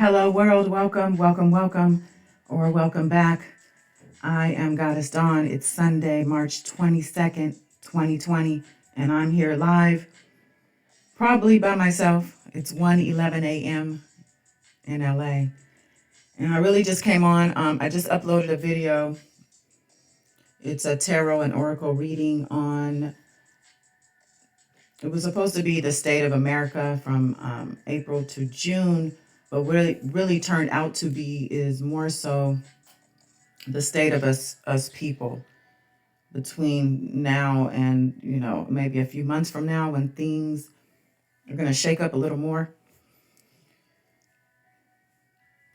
Hello, world. Welcome, welcome, welcome, or welcome back. I am Goddess Dawn. It's Sunday, March 22nd, 2020, and I'm here live, probably by myself. It's 1:11 a.m. in LA. And I really just came on. I just uploaded a video. It's a tarot and oracle reading on, it was supposed to be the state of America from April to June, but really turned out to be is more so the state of us people between now and maybe a few months from now, when things are going to shake up a little more.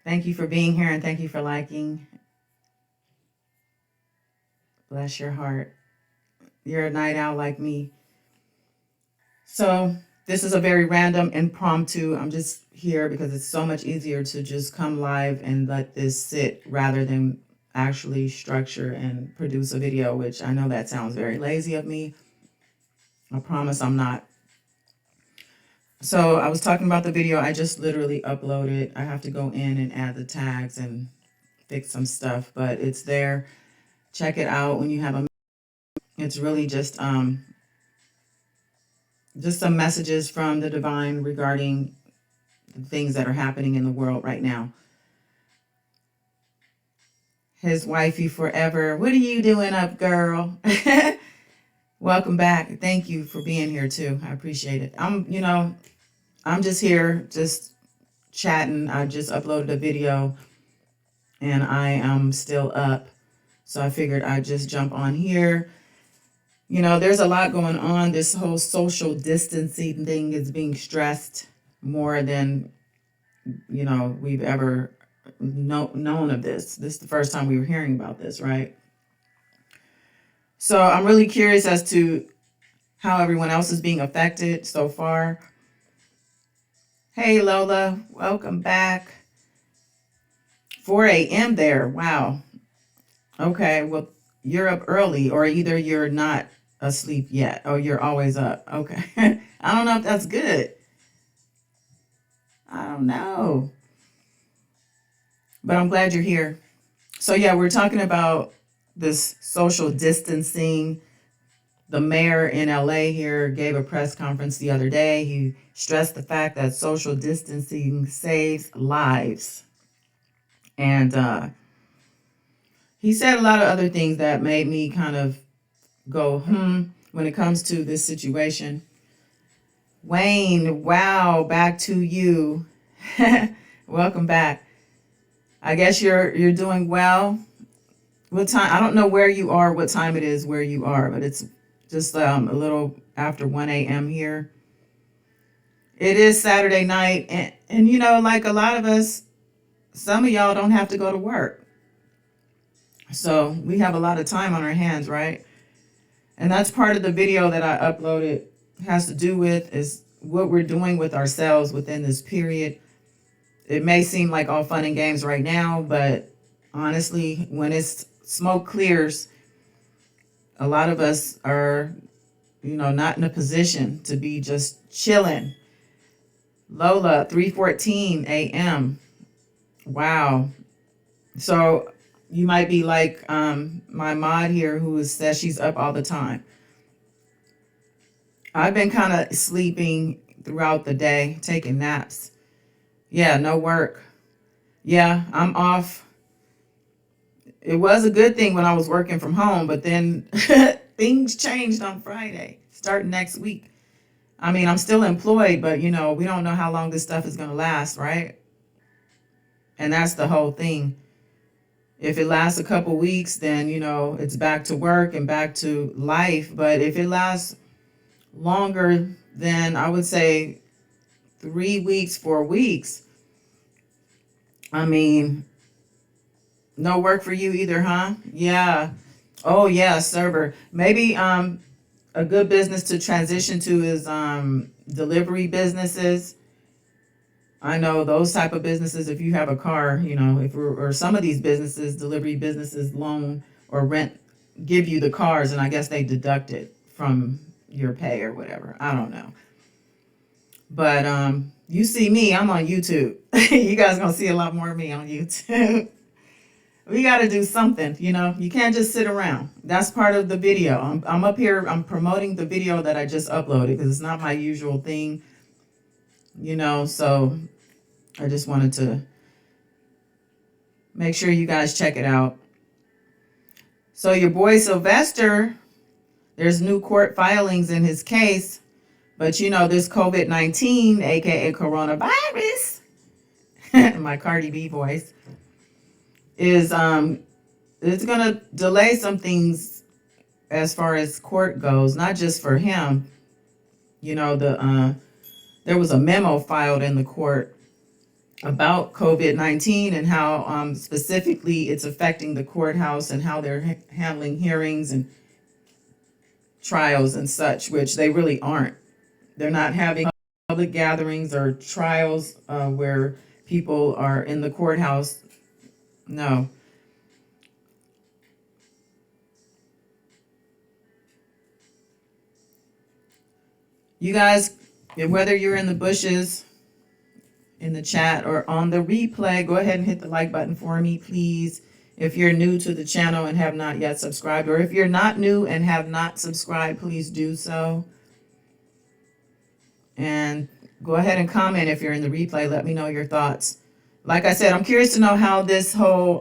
Thank you for being here and thank you for liking. Bless your heart. You're a night owl like me. So this is a very random, impromptu. I'm just here because it's so much easier to just come live and let this sit rather than actually structure and produce a video, which I know that sounds very lazy of me. I promise I'm not. So I was talking about the video I just literally uploaded. I have to go in and add the tags and fix some stuff, but it's there. Check it out when you have a. It's really just some messages from the divine regarding the things that are happening in the world right now. His wifey forever. What are you doing up, girl? Welcome back. Thank you for being here too. I appreciate it. I'm just here, just chatting. I just uploaded a video and I am still up. So I figured I'd just jump on here. There's a lot going on. This whole social distancing thing is being stressed more than, we've ever known of this. This is the first time we were hearing about this, right? So I'm really curious as to how everyone else is being affected so far. Hey, Lola, welcome back. 4 a.m. there. Wow. Okay, well, you're up early, or either you're not asleep yet, or you're always up. Okay. I don't know if that's good. I don't know. But I'm glad you're here. So, yeah, we're talking about this social distancing. The mayor in LA here gave a press conference the other day. He stressed the fact that social distancing saves lives. And he said a lot of other things that made me kind of go, when it comes to this situation. Wayne, wow, back to you. Welcome back. I guess you're doing well. What time? I don't know where you are, what time it is where you are, but it's just a little after 1 a.m. here. It is Saturday night, and like a lot of us, some of y'all don't have to go to work. So we have a lot of time on our hands, right? And that's part of the video that I uploaded has to do with is what we're doing with ourselves within this period. It may seem like all fun and games right now, but honestly, when it's smoke clears, a lot of us are, not in a position to be just chilling. Lola, 3:14 a.m. Wow. So you might be like my mod here who says she's up all the time. I've been kind of sleeping throughout the day, taking naps. Yeah, no work. Yeah, I'm off. It was a good thing when I was working from home, but then things changed on Friday, starting next week. I mean, I'm still employed, but we don't know how long this stuff is going to last, right? And that's the whole thing. If it lasts a couple weeks, then, it's back to work and back to life. But if it lasts longer than, I would say, 3 weeks, 4 weeks, I mean, no work for you either, huh? Yeah. Oh, yeah, server. Maybe a good business to transition to is delivery businesses. I know those type of businesses, if you have a car, or some of these businesses, delivery businesses loan or rent, give you the cars, and I guess they deduct it from your pay or whatever. I don't know. But you see me, I'm on YouTube. You guys gonna see a lot more of me on YouTube. We got to do something, you know. You can't just sit around. That's part of the video. I'm up here. I'm promoting the video that I just uploaded because it's not my usual thing, you know. So I just wanted to make sure you guys check it out. So your boy Sylvester, there's new court filings in his case, but you know this COVID-19, aka coronavirus, my Cardi B voice, is it's gonna delay some things as far as court goes, not just for him. You know, there was a memo filed in the court about COVID-19 and how specifically it's affecting the courthouse and how they're handling hearings and trials and such, which they really aren't. They're not having public gatherings or trials where people are in the courthouse. No. You guys, whether you're in the bushes, in the chat, or on the replay, go ahead and hit the like button for me, please. If you're new to the channel and have not yet subscribed, or if you're not new and have not subscribed, please do so. And go ahead and comment if you're in the replay. Let me know your thoughts. Like I said, I'm curious to know how this whole,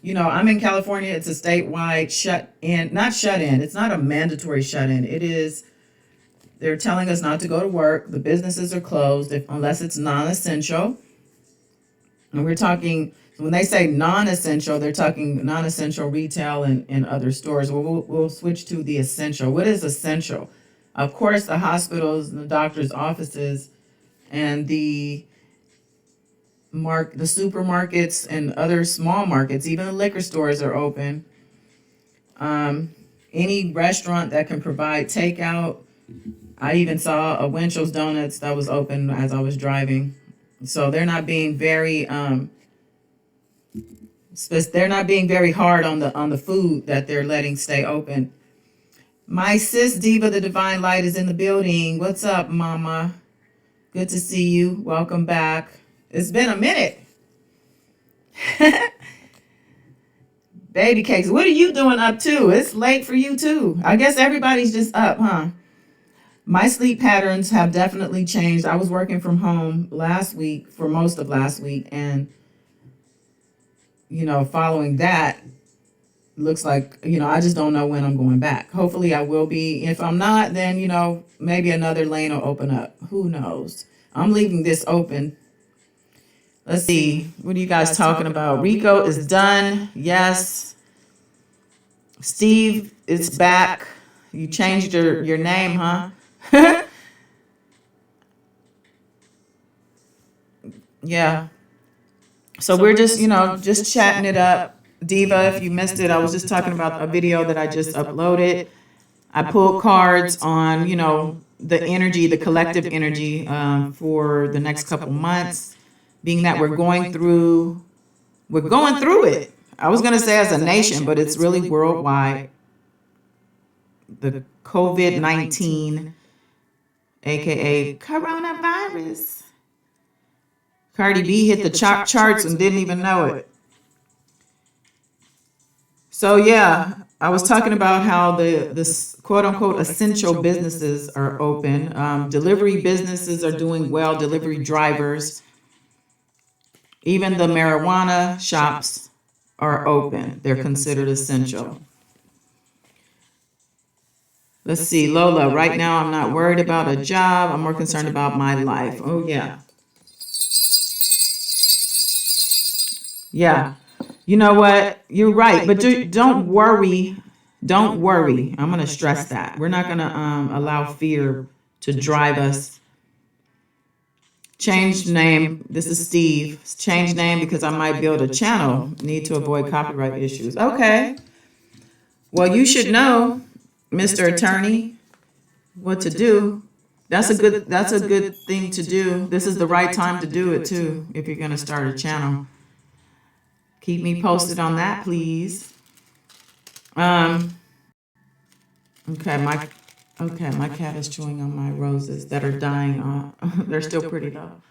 you know, I'm in California. It's a statewide shut-in, not shut-in. It's not a mandatory shut-in. It is, they're telling us not to go to work. The businesses are closed unless it's non-essential. And we're talking, when they say non-essential, they're talking non-essential retail and other stores. We'll switch to the essential. What is essential? Of course, the hospitals and the doctors' offices and the supermarkets and other small markets, even the liquor stores are open. Any restaurant that can provide takeout. I even saw a Winchell's Donuts that was open as I was driving. So they're not being very hard on the food that they're letting stay open. My sis Diva the Divine Light is in the building. What's up, mama? Good to see you. Welcome back. It's been a minute. Baby cakes, what are you doing up to? It's late for you too. I guess everybody's just up, huh? My sleep patterns have definitely changed. I was working from home last week for most of last week, and you know, following that, looks like, you know, I just don't know when I'm going back. Hopefully I will be. If I'm not, then, you know, maybe another lane will open up. Who knows? I'm leaving this open. Let's see. What are you guys talking about? Rico is done. Yes. Steve is back. You changed your name, huh? Yeah. So we're just, you know, just chatting it up. Diva, if you missed it, I was just talking about a video that I just uploaded. I pulled cards on, you know, the energy, the collective energy for the next couple months, being that we're going through it. I was going to say as a nation, but it's really worldwide. The COVID-19, aka coronavirus. Cardi B hit the charts and didn't even know it. So yeah, I was talking about how the quote unquote essential businesses are open. Delivery businesses are doing well. Delivery drivers, even the marijuana shops are open. They're considered essential. Let's see, Lola. Right now, I'm not worried about a job. I'm more concerned about my life. Oh yeah. Yeah. You know what? You're right. But don't worry. Don't worry. I'm going to stress that. We're not going to allow fear to drive us. Change name. This is Steve. Change name because I might build a channel. Need to avoid copyright issues. Okay. Well, you should know, Mr. Attorney, what to do. That's a good thing to do. This is the right time to do it too if you're going to start a channel. Keep me posted on that, please. Okay, Okay, my cat is chewing on my roses that are dying off. They're still pretty though.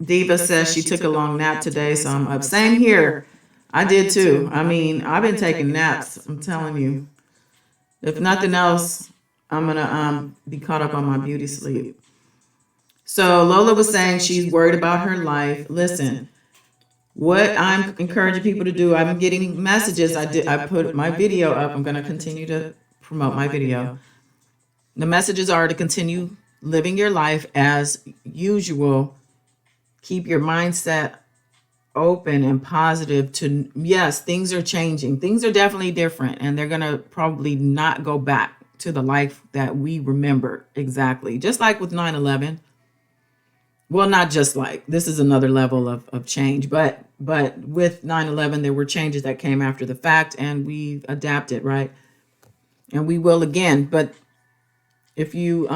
Diva says she took a long nap today, so I'm up. Same here. I did too. I mean, I've been taking naps. I'm telling you. If nothing else, I'm gonna be caught up on my beauty sleep. So Lola was saying she's worried about her life. Listen, what I'm encouraging people to do, I'm getting messages. I put my video up. I'm gonna continue to promote my video. The messages are to continue living your life as usual. Keep your mindset open and positive to, yes, things are changing. Things are definitely different, and they're going to probably not go back to the life that we remember exactly. Just like with 9/11. Well, not just like, this is another level of change, but with 9/11, there were changes that came after the fact, and we adapted, right? And we will again. But if you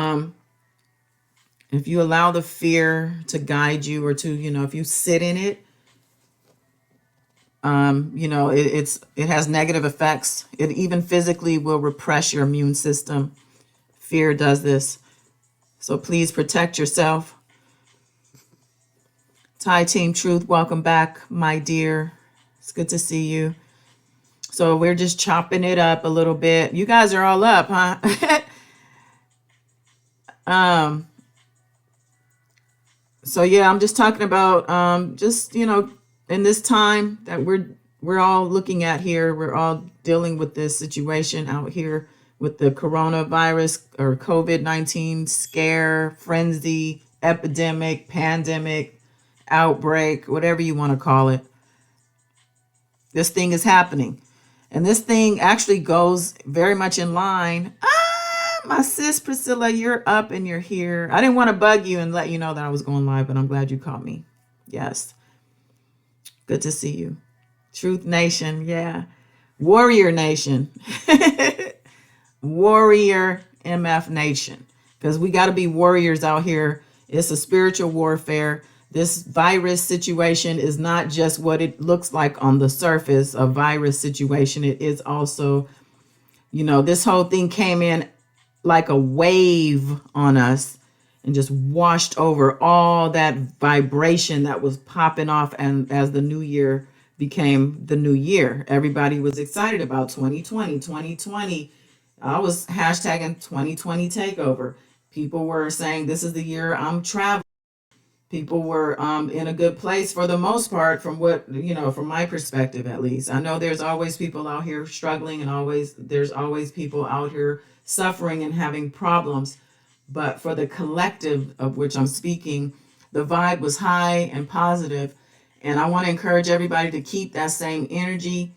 allow the fear to guide you, or to, if you sit in it, it has negative effects. It even physically will repress your immune system. Fear does this. So please protect yourself. Thai Team Truth, welcome back, my dear. It's good to see you. So we're just chopping it up a little bit. You guys are all up, huh? So yeah, I'm just talking about just, in this time that we're all looking at here, we're all dealing with this situation out here with the coronavirus or COVID-19 scare, frenzy, epidemic, pandemic, outbreak, whatever you want to call it. This thing is happening. And this thing actually goes very much in line. My sis Priscilla, you're up and you're here. I didn't want to bug you and let you know that I was going live, but I'm glad you caught me. Yes. Good to see you. Truth Nation, yeah. Warrior Nation. Warrior MF Nation. Because we got to be warriors out here. It's a spiritual warfare. This virus situation is not just what it looks like on the surface, a virus situation. It is also, this whole thing came in like a wave on us and just washed over all that vibration that was popping off. And as the new year became the new year, everybody was excited about 2020. I was hashtagging 2020 takeover. People were saying, this is the year I'm traveling. People were in a good place for the most part, from what, from my perspective, at least. I know there's always people out here struggling, and there's always people out here suffering and having problems. But for the collective of which I'm speaking, the vibe was high and positive. And I want to encourage everybody to keep that same energy,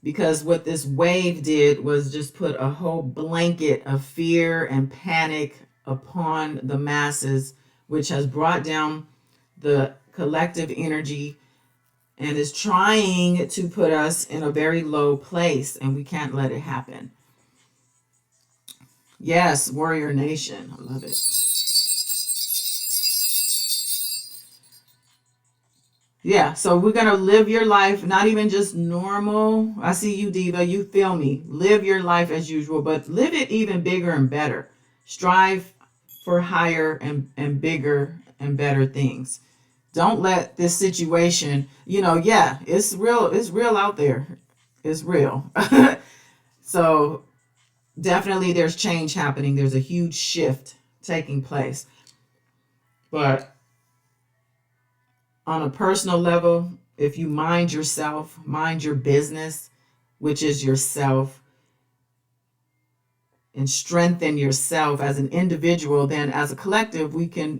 because what this wave did was just put a whole blanket of fear and panic upon the masses, which has brought down the collective energy and is trying to put us in a very low place, and we can't let it happen. Yes, Warrior Nation. I love it. Yeah, so we're going to live your life, not even just normal. I see you, Diva. You feel me. Live your life as usual, but live it even bigger and better. Strive for higher and bigger and better things. Don't let this situation, it's real. It's real out there. It's real. So definitely there's change happening. There's a huge shift taking place. But on a personal level, if you mind yourself, mind your business, which is yourself, and strengthen yourself as an individual, then as a collective, we can,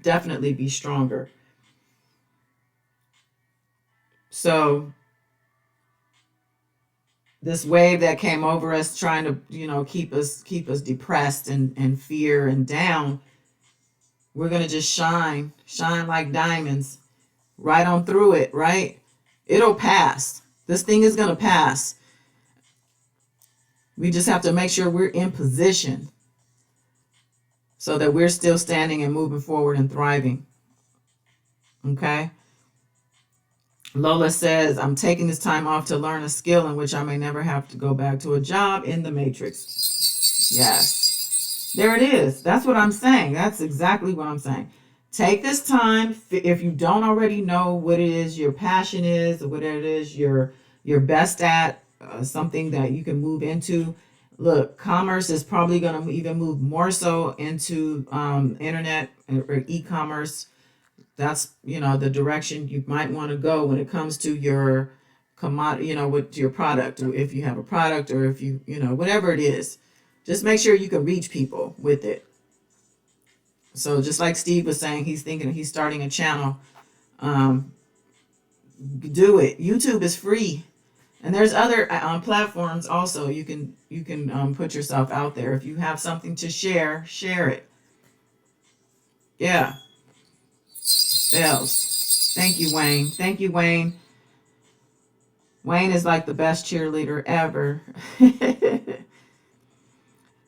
definitely be stronger. So this wave that came over us trying to, keep us depressed and fear and down, we're going to just shine like diamonds right on through it, right? It'll pass. This thing is going to pass. We just have to make sure we're in position so that we're still standing and moving forward and thriving. Okay? Lola says, I'm taking this time off to learn a skill in which I may never have to go back to a job in the matrix. Yes. There it is. That's what I'm saying. That's exactly what I'm saying. Take this time. If you don't already know what it is your passion is, or what it is you're best at, something that you can move into. Look, commerce is probably going to even move more so into internet or e-commerce. That's, the direction you might want to go when it comes to your commodity, with your product, or if you have a product, or if you, whatever it is, just make sure you can reach people with it. So just like Steve was saying, he's thinking he's starting a channel. um, do it. YouTube is free, and there's other platforms also. You can put yourself out there. If you have something to share it. Yeah. Bells. Thank you, Wayne. Thank you, Wayne. Wayne is like the best cheerleader ever.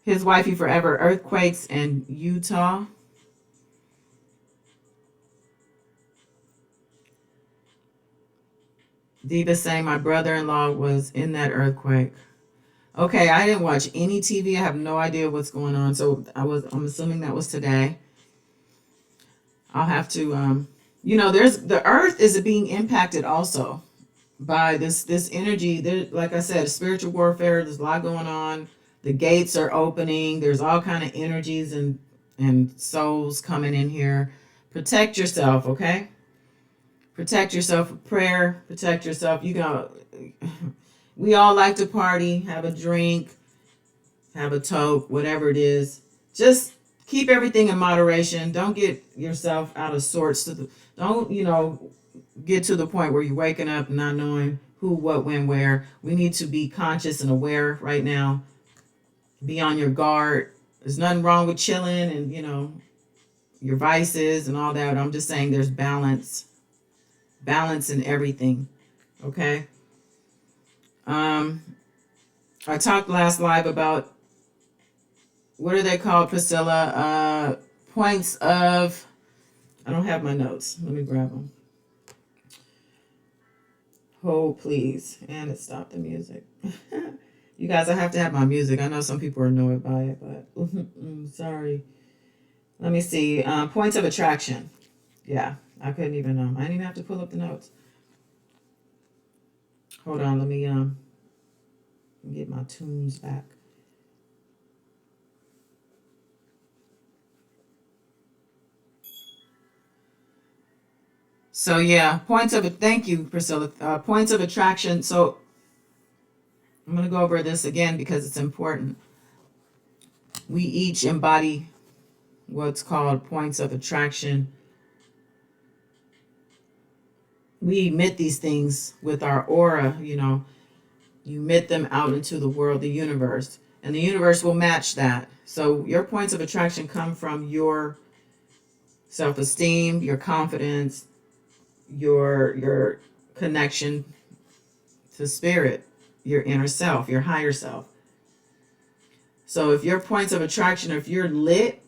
His wifey forever. Earthquakes in Utah. Diva saying my brother-in-law was in that earthquake. Okay, I didn't watch any TV. I have no idea what's going on. So I'm assuming that was today. I'll have to there's the earth is being impacted also by this energy. There, like I said, spiritual warfare, there's a lot going on. The gates are opening. There's all kind of energies and souls coming in here. Protect yourself, okay? Protect yourself with prayer. Protect yourself. We all like to party, have a drink, have a toke, whatever it is. Just keep everything in moderation. Don't get yourself out of sorts. Don't, get to the point where you're waking up and not knowing who, what, when, where. We need to be conscious and aware right now. Be on your guard. There's nothing wrong with chilling and, your vices and all that. I'm just saying there's balance. Balance in everything. Okay? I talked last live about, what are they called, Priscilla? Points of, I don't have my notes. Let me grab them. Hold, please. And it stopped the music. You guys, I have to have my music. I know some people are annoyed by it, but sorry. Let me see. Points of attraction. Yeah, I couldn't even, I didn't even have to pull up the notes. Hold on, let me get my tunes back. So yeah, thank you, Priscilla. Points of attraction. So I'm going to go over this again because it's important. We each embody what's called points of attraction. We emit these things with our aura, you emit them out into the world, the universe, and the universe will match that. So your points of attraction come from your self-esteem, your confidence, your connection to spirit, your inner self, your higher self. So if your points of attraction, if you're lit,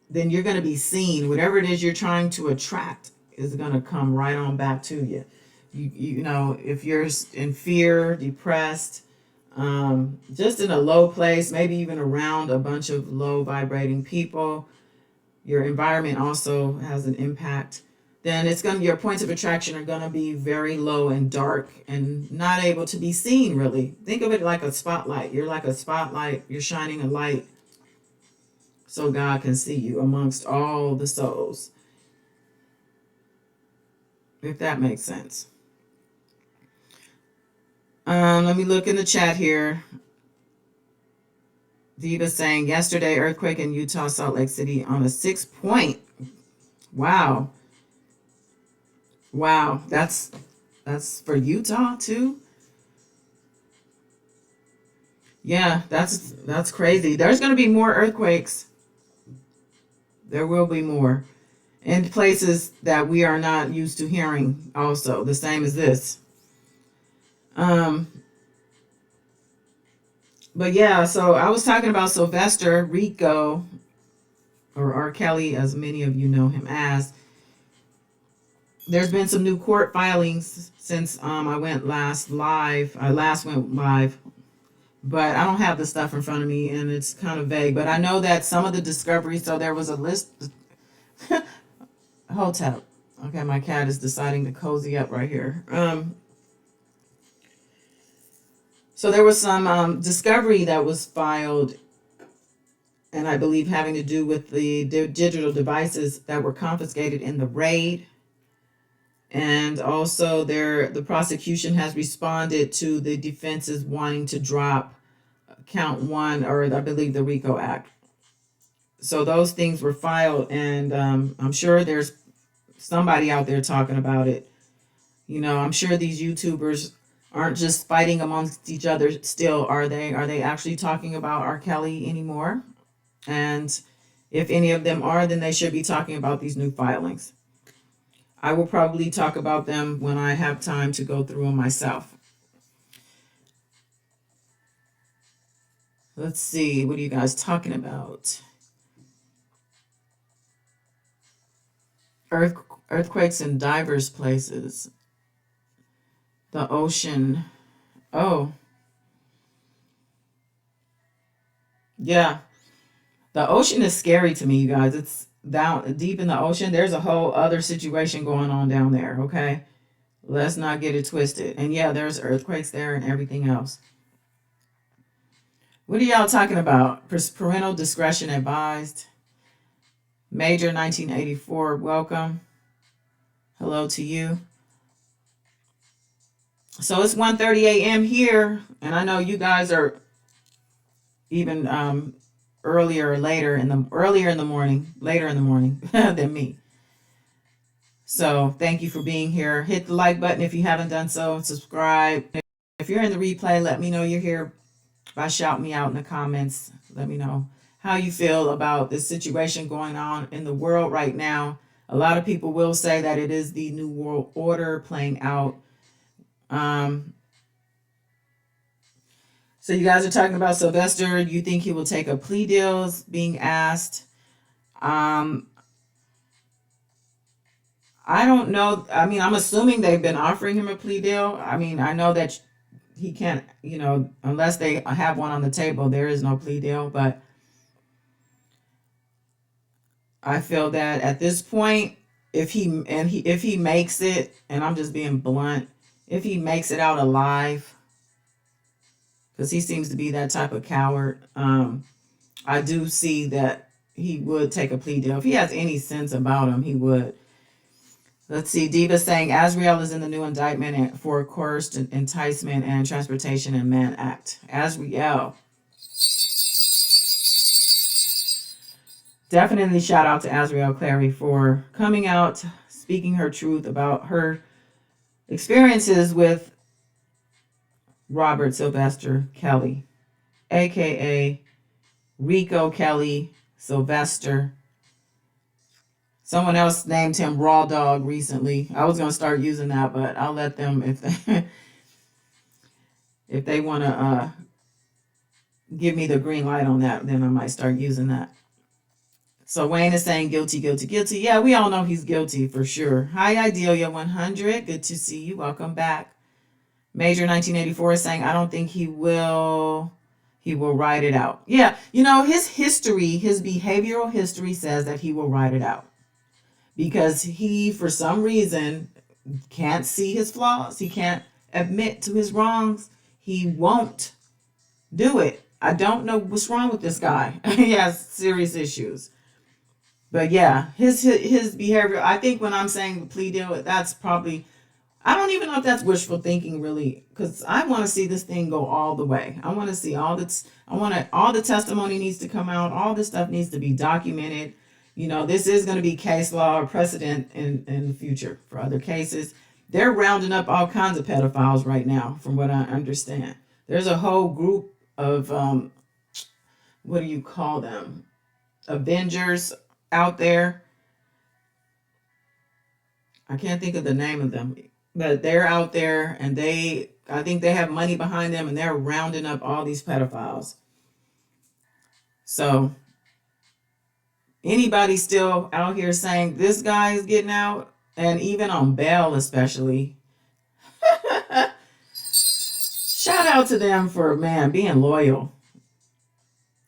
then you're going to be seen. Whatever it is you're trying to attract is going to come right on back to you. If you're in fear, depressed, just in a low place, maybe even around a bunch of low vibrating people, your environment also has an impact. Then your points of attraction are going to be very low and dark and not able to be seen, really. Think of it like a spotlight. You're like a spotlight. You're shining a light so God can see you amongst all the souls. If that makes sense. Let me look in the chat here. Diva saying, yesterday, earthquake in Utah, Salt Lake City on a 6 point. Wow. Wow, that's for Utah too. Yeah, that's crazy. There's going to be more earthquakes. There will be more in places that we are not used to hearing. Also, the same as this. But yeah, so I was talking about Sylvester Rico, or R. Kelly, as many of you know him as. there's been some new court filings since I went last live. I last went live, but I don't have the stuff in front of me, and it's kind of vague. But I know that some of the discoveries. So there was a list. Hotel. Okay, my cat is deciding to cozy up right here. So there was some discovery that was filed, and I believe having to do with the digital devices that were confiscated in the raid. And also, the prosecution has responded to the defense's wanting to drop count one, or I believe the RICO Act. So those things were filed, and I'm sure there's somebody out there talking about it. You know, I'm sure these YouTubers aren't just fighting amongst each other still, are they? Are they actually talking about R. Kelly anymore? And if any of them are, then they should be talking about these new filings. I will probably talk about them when I have time to go through them myself. Let's see, what are you guys talking about? Earthquakes in diverse places. The ocean. Oh, yeah. The ocean is scary to me, you guys. It's down deep in the ocean. There's a whole other situation going on down there, okay? Let's not get it twisted. And yeah, there's earthquakes there and everything else. What are y'all talking about? Parental discretion advised. Major 1984, welcome. Hello to you. So it's 1:30 a.m. here, and I know you guys are even earlier in the morning, later in the morning than me. So thank you for being here. Hit the like button if you haven't done so. Subscribe. If you're in the replay, let me know you're here by shouting me out in the comments. Let me know how you feel about this situation going on in the world right now. A lot of people will say that it is the new world order playing out. So you guys are talking about Sylvester. You think he will take a plea deal? Is being asked. Um, I don't know. I mean, I'm assuming they've been offering him a plea deal. I mean, I know that he can't, unless they have one on the table, there is no plea deal. But I feel that at this point, if he makes it, and I'm just being blunt, if he makes it out alive, because he seems to be that type of coward, I do see that he would take a plea deal. If he has any sense about him, he would. Let's see. Diva saying Azriel is in the new indictment for coerced enticement and transportation and Mann Act. Azriel. Definitely shout out to Azriel Clary for coming out, speaking her truth about her experiences with Robert Sylvester Kelly, aka Rico Kelly Sylvester. Someone else named him Raw Dog recently. I was gonna start using that, but I'll let them if they want to give me the green light on that, then I might start using that. So Wayne is saying guilty, guilty, guilty. Yeah, we all know he's guilty for sure. Hi, Idelia 100. Good to see you. Welcome back. Major 1984 is saying, I don't think he will ride it out. Yeah, his history, his behavioral history says that he will ride it out. Because he, for some reason, can't see his flaws. He can't admit to his wrongs. He won't do it. I don't know what's wrong with this guy. He has serious issues. But yeah, his behavior, I think when I'm saying plea deal, that's probably, I don't even know if that's wishful thinking really, because I want to see this thing go all the way. I want to see all the testimony needs to come out. All this stuff needs to be documented. This is going to be case law or precedent in the future for other cases. They're rounding up all kinds of pedophiles right now, from what I understand. There's a whole group of, what do you call them? Avengers out there. I can't think of the name of them, but they're out there and I think they have money behind them and they're rounding up all these pedophiles. So anybody still out here saying this guy is getting out and even on bail, especially. Shout out to them for, man, being loyal.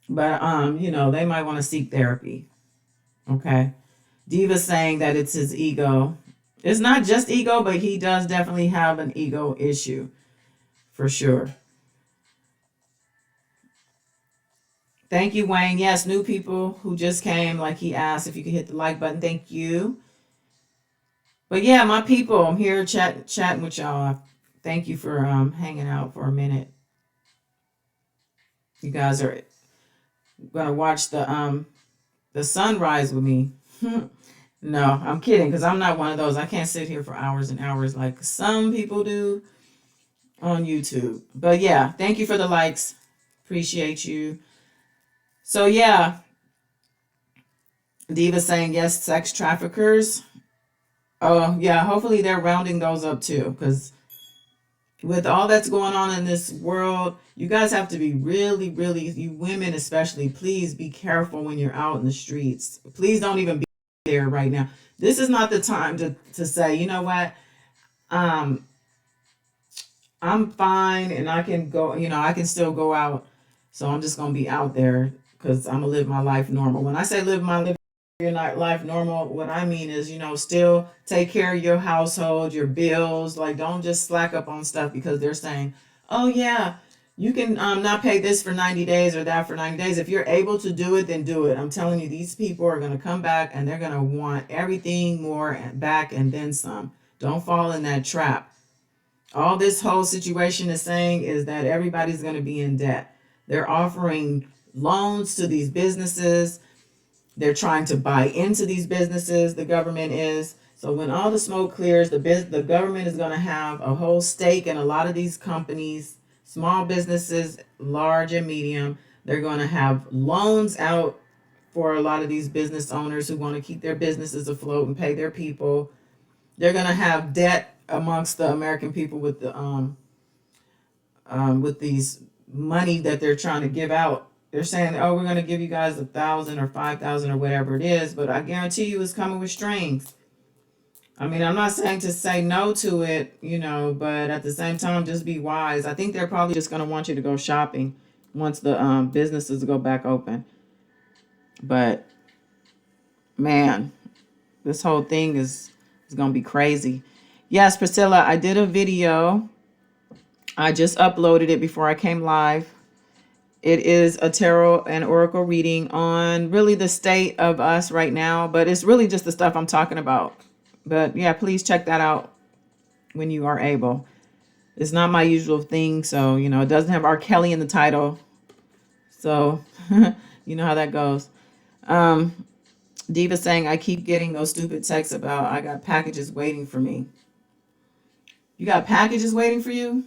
But they might want to seek therapy. Okay. Diva saying that it's his ego. It's not just ego, but he does definitely have an ego issue for sure. Thank you, Wayne. Yes, new people who just came, like he asked if you could hit the like button. Thank you. But yeah, my people, I'm here chatting with y'all. Thank you for hanging out for a minute. You guys are gonna watch the sunrise with me. No, I'm kidding, because I'm not one of those. I can't sit here for hours and hours like some people do on YouTube. But yeah, thank you for the likes. Appreciate you. So yeah, Diva saying yes, sex traffickers. Oh yeah, hopefully they're rounding those up too, because with all that's going on in this world, you guys have to be really, really, you women especially, please be careful when you're out in the streets. Please don't even be there right now. This is not the time to say, you know what, um, I'm fine and I can go, I can still go out. So I'm just gonna be out there because I'm gonna live my life normal. When I say live your life normal, what I mean is, still take care of your household, your bills. Like, don't just slack up on stuff because they're saying, oh yeah, you can not pay this for 90 days or that for 90 days. If you're able to do it, then do it. I'm telling you, these people are gonna come back and they're gonna want everything more back and then some. Don't fall in that trap. All this whole situation is saying is that everybody's going to be in debt. They're offering loans to these businesses. They're trying to buy into these businesses. The government is. So when all the smoke clears, the government is going to have a whole stake in a lot of these companies, small businesses, large and medium. They're going to have loans out for a lot of these business owners who want to keep their businesses afloat and pay their people. They're going to have debt amongst the American people with these money that they're trying to give out. They're saying, "Oh, we're going to give you guys 1,000 or 5,000 or whatever it is," but I guarantee you, it's coming with strings. I mean, I'm not saying to say no to it, but at the same time, just be wise. I think they're probably just going to want you to go shopping once the businesses go back open. But man, this whole thing is going to be crazy. Yes, Priscilla, I did a video. I just uploaded it before I came live. It is a tarot and oracle reading on really the state of us right now, but it's really just the stuff I'm talking about. But yeah, please check that out when you are able. It's not my usual thing, so it doesn't have R. Kelly in the title. So you know how that goes. Um, Diva saying, I keep getting those stupid texts about I got packages waiting for me. You got packages waiting for you?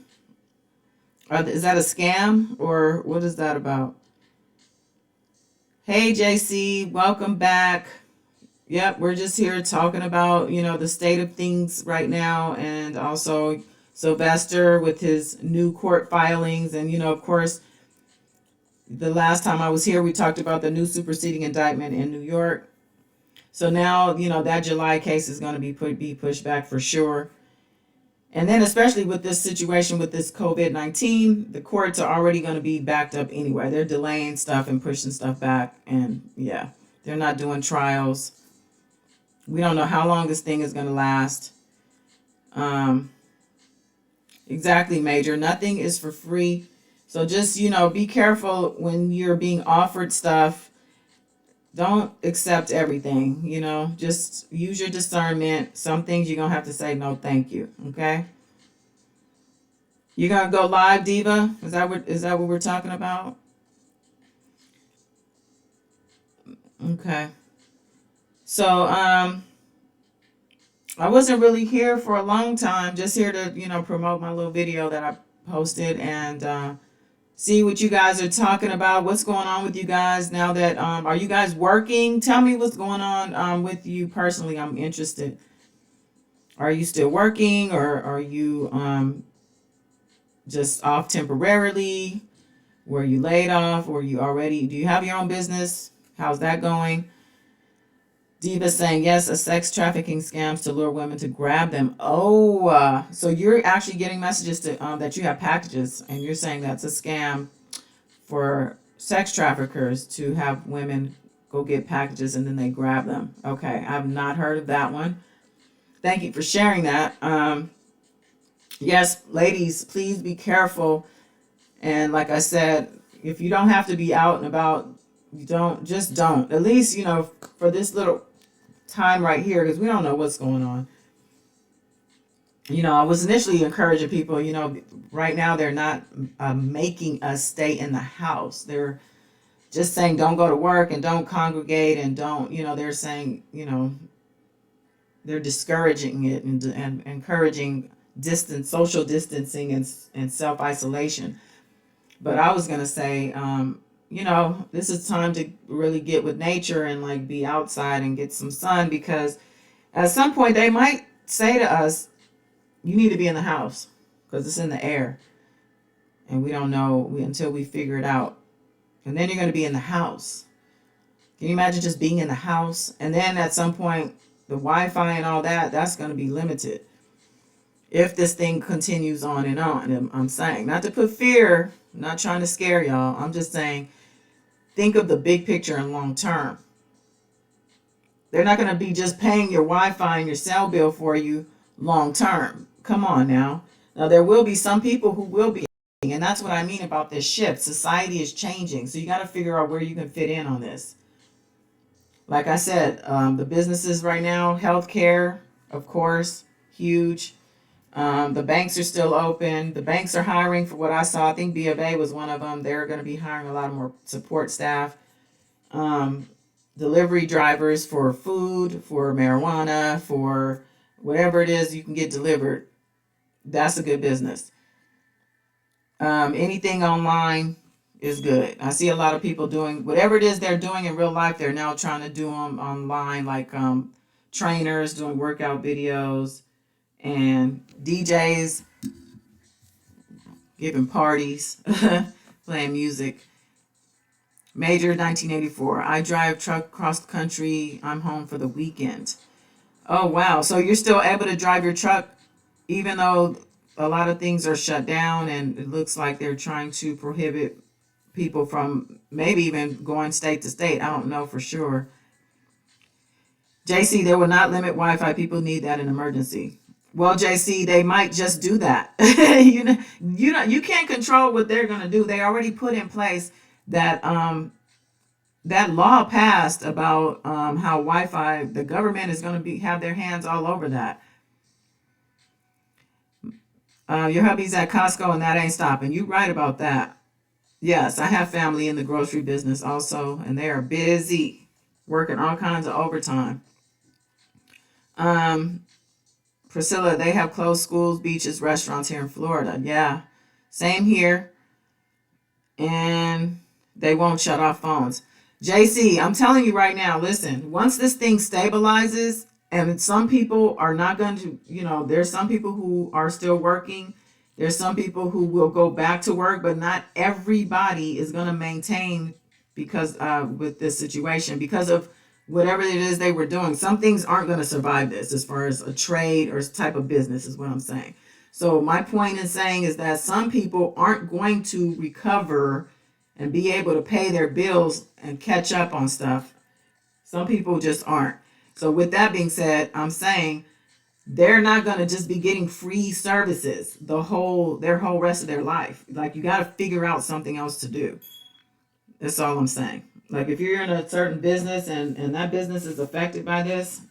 Is that a scam or what is that about? Hey, JC, welcome back. Yep, we're just here talking about, the state of things right now, and also Sylvester with his new court filings. And, of course, the last time I was here, we talked about the new superseding indictment in New York. So now, that July case is going to be pushed back for sure. And then especially with this situation with this COVID-19, the courts are already going to be backed up anyway. They're delaying stuff and pushing stuff back. And yeah, they're not doing trials. We don't know how long this thing is going to last. Exactly, Major. Nothing is for free. So just, be careful when you're being offered stuff. Don't accept everything, just use your discernment. Some things you're going to have to say, no, thank you. Okay. You're going to go live, Diva? Is that what we're talking about? Okay. So, I wasn't really here for a long time, just here to, promote my little video that I posted and see what you guys are talking about. What's going on with you guys now that, are you guys working? Tell me what's going on with you personally. I'm interested. Are you still working or are you just off temporarily? Were you laid off or do you have your own business? How's that going? Diva saying, yes, a sex trafficking scams to lure women to grab them. Oh, so you're actually getting messages to that you have packages, and you're saying that's a scam for sex traffickers to have women go get packages and then they grab them. Okay, I've not heard of that one. Thank you for sharing that. Yes, ladies, please be careful. And like I said, if you don't have to be out and about, you don't. At least, for this little time right here, because we don't know what's going on. I was initially encouraging people, right now they're not making us stay in the house. They're just saying don't go to work and don't congregate and don't, they're saying, they're discouraging it and encouraging social distancing and self-isolation. But I was going to say, this is time to really get with nature and like be outside and get some sun, because at some point they might say to us, you need to be in the house because it's in the air. And we don't know until we figure it out. And then you're going to be in the house. Can you imagine just being in the house? And then at some point, the Wi-Fi and all that's going to be limited. If this thing continues on and on, I'm saying, not to put fear, I'm not trying to scare y'all. I'm just saying, think of the big picture and long term. They're not going to be just paying your Wi-Fi and your cell bill for you long term. Come on now. Now, there will be some people who will be, and that's what I mean about this shift. Society is changing, so you got to figure out where you can fit in on this. Like I said, the businesses right now, healthcare, of course, huge. The banks are still open. The banks are hiring, for what I saw. I think B of A was one of them. They're going to be hiring a lot more support staff. Delivery drivers for food, for marijuana, for whatever it is you can get delivered. That's a good business. Anything online is good. I see a lot of people doing whatever it is they're doing in real life. They're now trying to do them online, like trainers doing workout videos and DJs giving parties, playing music. Major 1984. I drive truck cross country. I'm home for the weekend. Oh, wow. So you're still able to drive your truck even though a lot of things are shut down, and it looks like they're trying to prohibit people from maybe even going state to state. I don't know for sure. JC, they will not limit Wi-Fi. People need that in emergency. Well, JC, they might just do that. You can't control what they're going to do. They already put in place that that law passed about how Wi-Fi. The government is going to have their hands all over that. Your hubby's at Costco, and that ain't stopping. You right about that. Yes, I have family in the grocery business also, and they are busy working all kinds of overtime. Um, Priscilla, they have closed schools, beaches, restaurants here in Florida. Yeah, same here. And they won't shut off phones. JC, I'm telling you right now, listen, once this thing stabilizes, and some people are not going to, there's some people who are still working. There's some people who will go back to work, but not everybody is going to maintain because with this situation, because of whatever it is they were doing. Some things aren't going to survive this as far as a trade or type of business is what I'm saying. So my point in saying is that some people aren't going to recover and be able to pay their bills and catch up on stuff. Some people just aren't. So with that being said, I'm saying they're not going to just be getting free services their whole rest of their life. Like, you got to figure out something else to do. That's all I'm saying. Like, if you're in a certain business and that business is affected by this,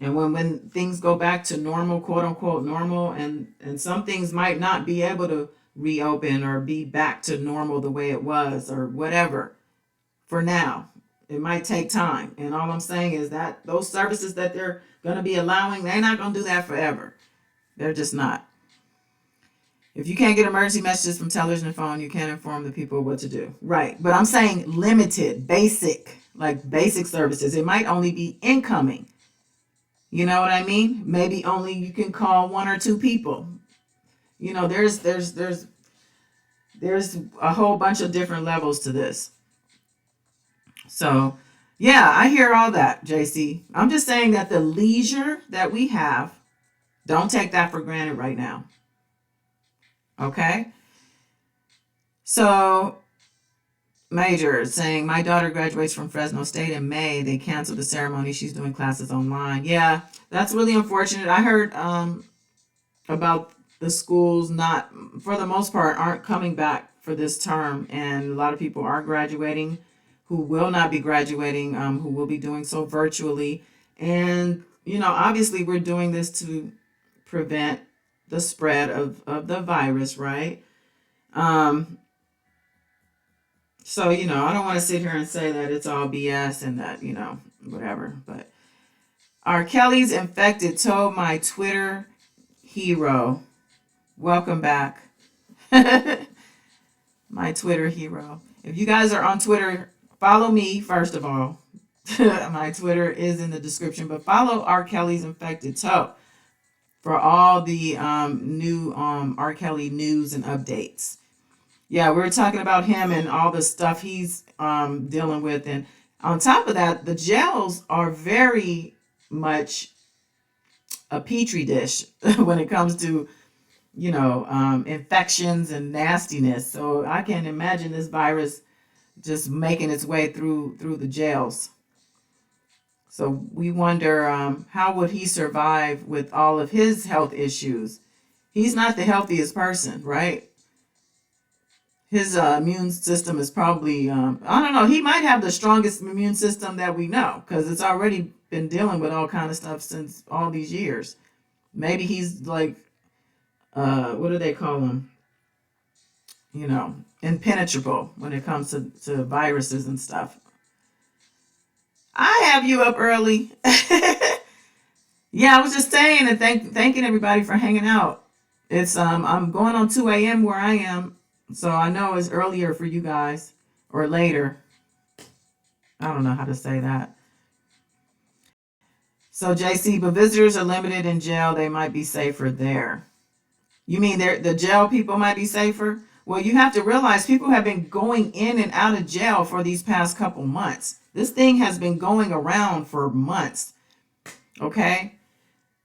and when things go back to normal, quote unquote normal, and some things might not be able to reopen or be back to normal the way it was or whatever, for now, it might take time. And all I'm saying is that those services that they're going to be allowing, they're not going to do that forever. They're just not. If you can't get emergency messages from television and phone, you can't inform the people what to do. Right. But I'm saying limited, basic services. It might only be incoming. You know what I mean? Maybe only you can call one or two people. There's a whole bunch of different levels to this. So Yeah, I hear all that, JC. I'm just saying that the leisure that we have, don't take that for granted right now. Okay? So, Major saying, my daughter graduates from Fresno State in May. They canceled the ceremony. She's doing classes online. Yeah, that's really unfortunate. I heard about the schools not, for the most part, aren't coming back for this term. And a lot of people are graduating who will not be graduating, who will be doing so virtually. And, obviously, we're doing this to prevent the spread of the virus, right? Um, so, I don't want to sit here and say that it's all BS and that, whatever. But R. Kelly's infected told my Twitter hero, welcome back. My Twitter hero. If you guys are on Twitter, follow me, first of all. My Twitter is in the description, but follow R. Kelly's infected toe for all the new R. Kelly news and updates. Yeah, we're talking about him and all the stuff he's dealing with. And on top of that, the jails are very much a petri dish when it comes to, infections and nastiness. So I can't imagine this virus just making its way through the jails. So we wonder, how would he survive with all of his health issues? He's not the healthiest person, right? His immune system is probably, I don't know, he might have the strongest immune system that we know because it's already been dealing with all kind of stuff since all these years. Maybe he's like, what do they call him? Impenetrable when it comes to viruses and stuff. I have you up early. Yeah, I was just saying and thanking everybody for hanging out. It's I'm going on 2 a.m. where I am, so I know it's earlier for you guys or later. I don't know how to say that. So JC, but visitors are limited in jail. They might be safer there. You mean the jail people might be safer? Well, you have to realize people have been going in and out of jail for these past couple months. This thing has been going around for months. Okay?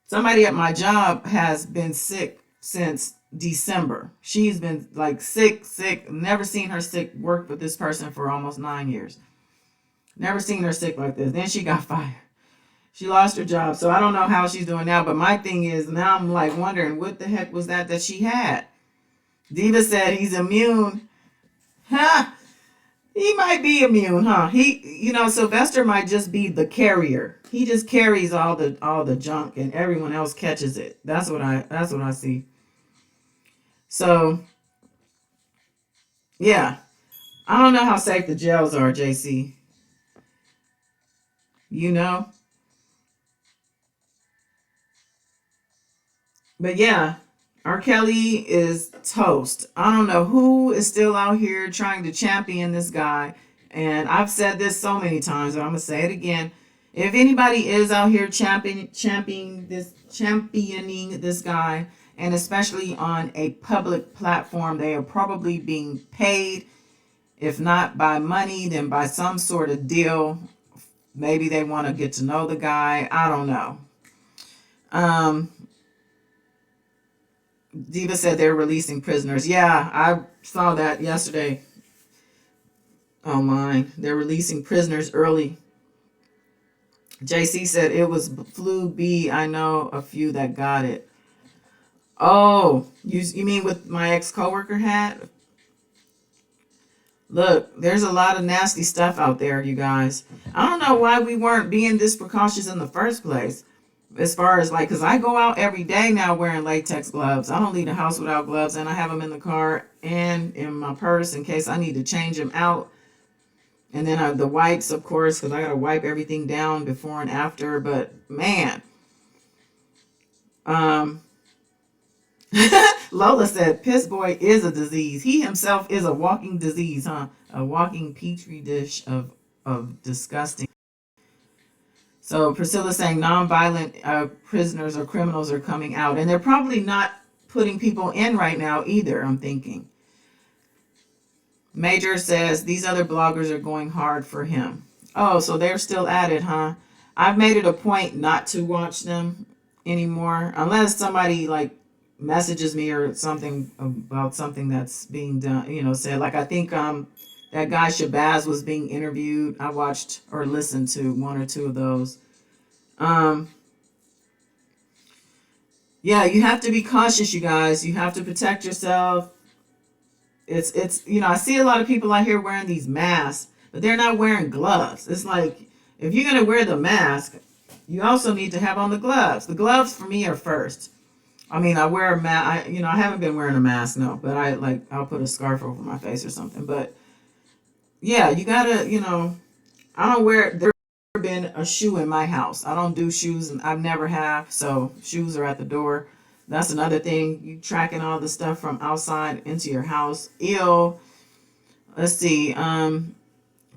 Somebody at my job has been sick since December. She's been like sick. Never seen her sick. Worked with this person for almost 9 years. Never seen her sick like this. Then she got fired. She lost her job. So I don't know how she's doing now. But my thing is now I'm like wondering what the heck was that she had? Diva said he's immune. Huh? He might be immune, huh? Sylvester might just be the carrier. He just carries all the junk and everyone else catches it. That's what I see. So, yeah. I don't know how safe the jails are, JC. You know? But yeah, R. Kelly is toast. I don't know who is still out here trying to champion this guy. And I've said this so many times, but I'm gonna say it again. If anybody is out here championing this guy, and especially on a public platform, they are probably being paid, if not by money, then by some sort of deal. Maybe they want to get to know the guy. I don't know. Um, Diva said they're releasing prisoners. Yeah, I saw that yesterday online. They're releasing prisoners early. JC said it was flu B. I know a few that got it. Oh, you mean with my ex-coworker had? Look, there's a lot of nasty stuff out there, you guys. I don't know why we weren't being this precautious in the first place. As far as like, because I go out every day now wearing latex gloves. I don't leave the house without gloves, and I have them in the car and in my purse in case I need to change them out. And then the wipes, of course, because I got to wipe everything down before and after. But man, um, Lola said, Piss Boy is a disease. He himself is a walking disease, huh? A walking petri dish of disgusting. So Priscilla saying nonviolent prisoners or criminals are coming out. And they're probably not putting people in right now either, I'm thinking. Major says these other bloggers are going hard for him. Oh, so they're still at it, huh? I've made it a point not to watch them anymore unless somebody like messages me or something about something that's being done, said. Like I think that guy Shabazz was being interviewed. I watched or listened to one or two of those. Um yeah, you have to be cautious, you guys. You have to protect yourself. It's I see a lot of people out here wearing these masks, but they're not wearing gloves. It's like if you're gonna wear the mask, you also need to have on the gloves. The gloves for me are first. I mean, I wear a mask. I haven't been wearing a mask, no, but I'll put a scarf over my face or something. But yeah, you gotta, I don't wear. There's never been a shoe in my house. I don't do shoes, and I've never have. So shoes are at the door. That's another thing. You tracking all the stuff from outside into your house. Ew. Let's see.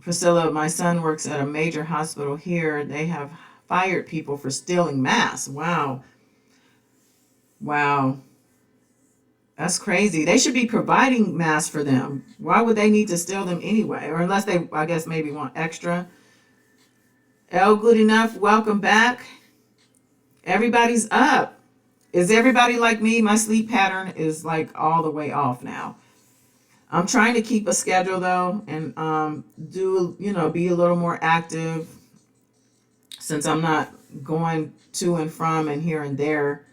Priscilla, my son works at a major hospital here. They have fired people for stealing masks. Wow. Wow. That's crazy. They should be providing masks for them. Why would they need to steal them anyway? Or unless they, I guess, maybe want extra. El, good enough. Welcome back. Everybody's up. Is everybody like me? My sleep pattern is like all the way off now. I'm trying to keep a schedule though, and do be a little more active since I'm not going to and from and here and there.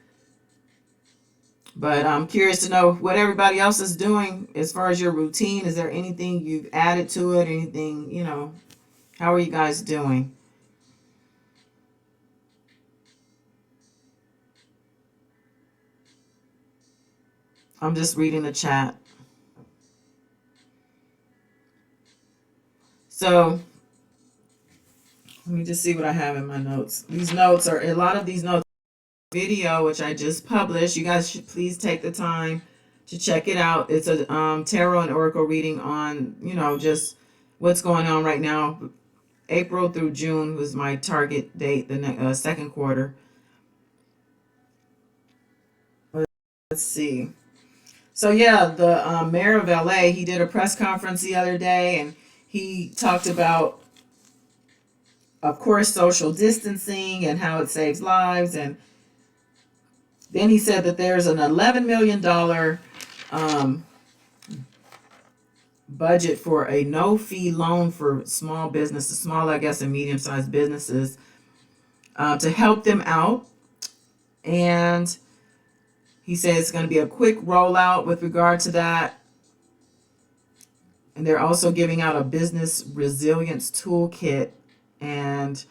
But I'm curious to know what everybody else is doing as far as your routine. Is there anything you've added to it? Anything, how are you guys doing? I'm just reading the chat. So let me just see what I have in my notes. These notes are a lot of these notes video, which I just published. You guys should please take the time to check it out. It's a tarot and oracle reading on, just what's going on right now. April through June was my target date, the second quarter. Let's see. So yeah, the mayor of LA, he did a press conference the other day, and he talked about, of course, social distancing and how it saves lives. And then he said that there's an $11 million um, budget for a no-fee loan for small businesses, small, I guess, and medium-sized businesses, to help them out. And he said it's going to be a quick rollout with regard to that. And they're also giving out a business resilience toolkit. And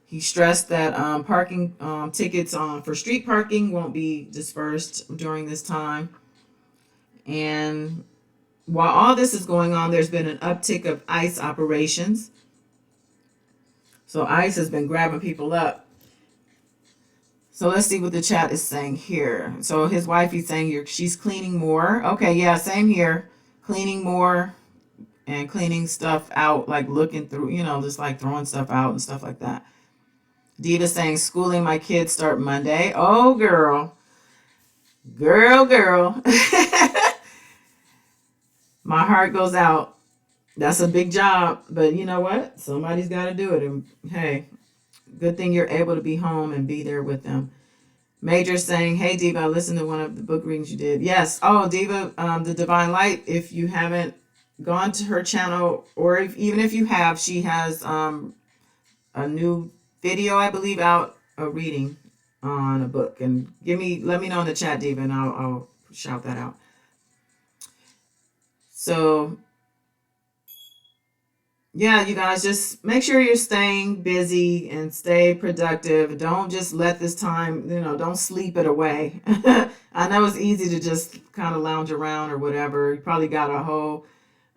he stressed that parking tickets for street parking won't be dispersed during this time. And while all this is going on, there's been an uptick of ICE operations. So ICE has been grabbing people up. So let's see what the chat is saying here. So his wife, he's saying she's cleaning more. Okay, yeah, same here. Cleaning more and cleaning stuff out, like looking through, just like throwing stuff out and stuff like that. Dita saying schooling my kids start Monday. Oh, girl. Girl. My heart goes out. That's a big job, but you know what? Somebody's got to do it. And hey, good thing you're able to be home and be there with them. Major saying, hey, Diva, I listened to one of the book readings you did. Yes. Oh, Diva, the Divine Light, if you haven't gone to her channel, or even if you have, she has a new video, I believe, out, a reading on a book. And let me know in the chat, Diva, and I'll shout that out. So yeah, you guys, just make sure you're staying busy and stay productive. Don't just let this time, don't sleep it away. I know it's easy to just kind of lounge around or whatever. You probably got a whole,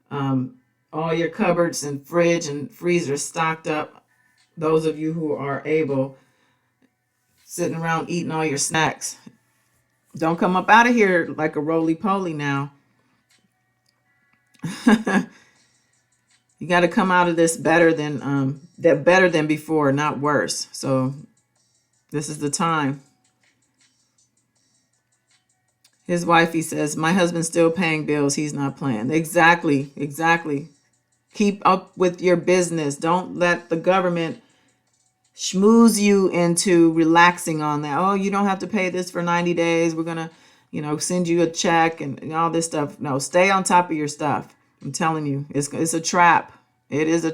all your cupboards and fridge and freezer stocked up. Those of you who are able, sitting around eating all your snacks. Don't come up out of here like a roly-poly now. You got to come out of this better than before, not worse. So this is the time. His wife, he says, my husband's still paying bills. He's not playing. Exactly. Keep up with your business. Don't let the government schmooze you into relaxing on that. Oh, you don't have to pay this for 90 days. We're going to, send you a check and all this stuff. No, stay on top of your stuff. I'm telling you, it's a trap. It is a